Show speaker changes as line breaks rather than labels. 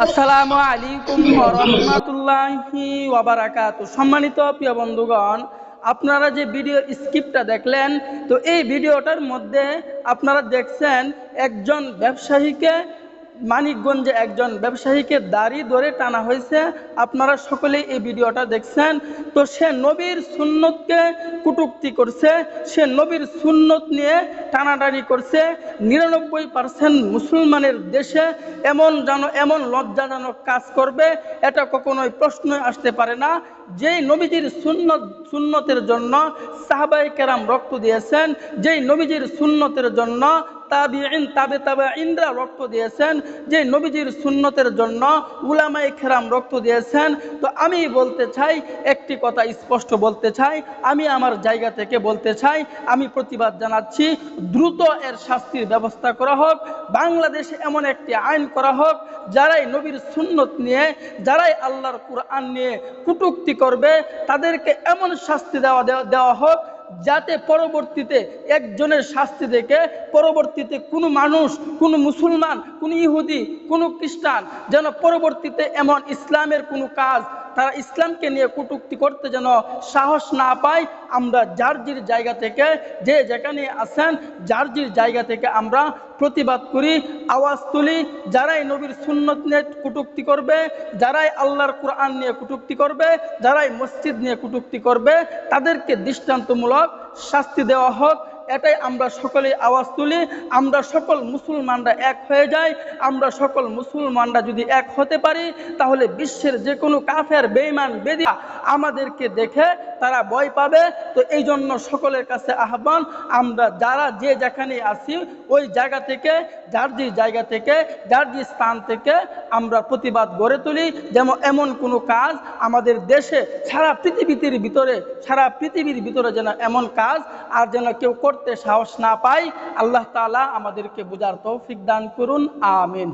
আসসালামু আলাইকুম ওয়া রাহমাতুল্লাহি ওয়া বারাকাতুহু। সম্মানিত প্রিয় বন্ধুগণ, আপনারা যে ভিডিও স্ক্রিপ্টটা দেখলেন, তো এই ভিডিওটার মধ্যে আপনারা দেখছেন একজন ব্যবসায়ীকে, মানিকগঞ্জে একজন ব্যবসায়ীকে দাড়ি ধরে টানা হয়েছে। আপনারা সকলেই এই ভিডিওটা দেখছেন। তো সে নবীর সুন্নতকে কটূক্তি করছে, সে নবীর সুন্নত নিয়ে টানাটানি করছে। 99% মুসলমানের দেশে এমন লজ্জাজনক কাজ করবে, এটা কখনোই প্রশ্নই আসতে পারে না। যেই নবীজির সুন্নতের জন্য সাহাবায়ে কেরাম রক্ত দিয়েছেন, যেই নবীজির সুন্নতের জন্য তাবিঈন তাবেঈনরা রক্ত দিয়েছেন, যে নবীজির সুন্নতের জন্য উলামায়ে কেরাম রক্ত দিয়েছেন। তো আমি বলতে চাই, একটি কথা স্পষ্ট বলতে চাই, আমি আমার জায়গা থেকে বলতে চাই, আমি প্রতিবাদ জানাচ্ছি, দ্রুত এর শাস্তির ব্যবস্থা করা হোক। বাংলাদেশে এমন একটি আইন করা হোক, যারাই নবীর সুন্নত নিয়ে, যারাই আল্লাহর কুরআন নিয়ে কটূক্তি করবে, তাদেরকে এমন শাস্তি দেওয়া হোক, যাতে পরবর্তীতে একজনের শাস্তি দেখে পরবর্তীতে কোনো মানুষ, কোনো মুসলমান, কোনো ইহুদি, কোনো খ্রিস্টান যেন পরবর্তীতে এমন ইসলামের কোনো কাজ, তারা ইসলামকে নিয়ে কটূক্তি করতে যেন সাহস না পায়। আমরা যার যার জায়গা থেকে, যে যেখানে আছেন, যার যার জায়গা থেকে আমরা প্রতিবাদ করি, আওয়াজ তুলি। যারাই নবীর সুন্নত নিয়ে কটূক্তি করবে, যারাই আল্লাহর কুরআন নিয়ে কটূক্তি করবে, যারাই মসজিদ নিয়ে কটূক্তি করবে, তাদেরকে দৃষ্টান্তমূলক শাস্তি দেওয়া হোক। এটাই আমরা সকলেই আওয়াজ তুলি। আমরা সকল মুসলমানরা এক হয়ে যাই। আমরা সকল মুসলমানরা যদি এক হতে পারি, তাহলে বিশ্বের যে কোনো কাফের, বেঈমান, বেদিয়া আমাদেরকে দেখে তারা ভয় পাবে। তো এই জন্য সকলের কাছে আহ্বান, আমরা যারা যে যেখানে আছি, ওই জায়গা থেকে, যার যে জায়গা থেকে, যার যে স্থান থেকে আমরা প্রতিবাদ গড়ে তুলি, যেমন এমন কোনো কাজ আমাদের দেশে, সারা পৃথিবীর ভিতরে যেন এমন কাজ আর যেন কেউ করতে সাহস না পায়। আল্লাহ তাআলা আমাদেরকে বুঝার তৌফিক দান করুন, আমিন।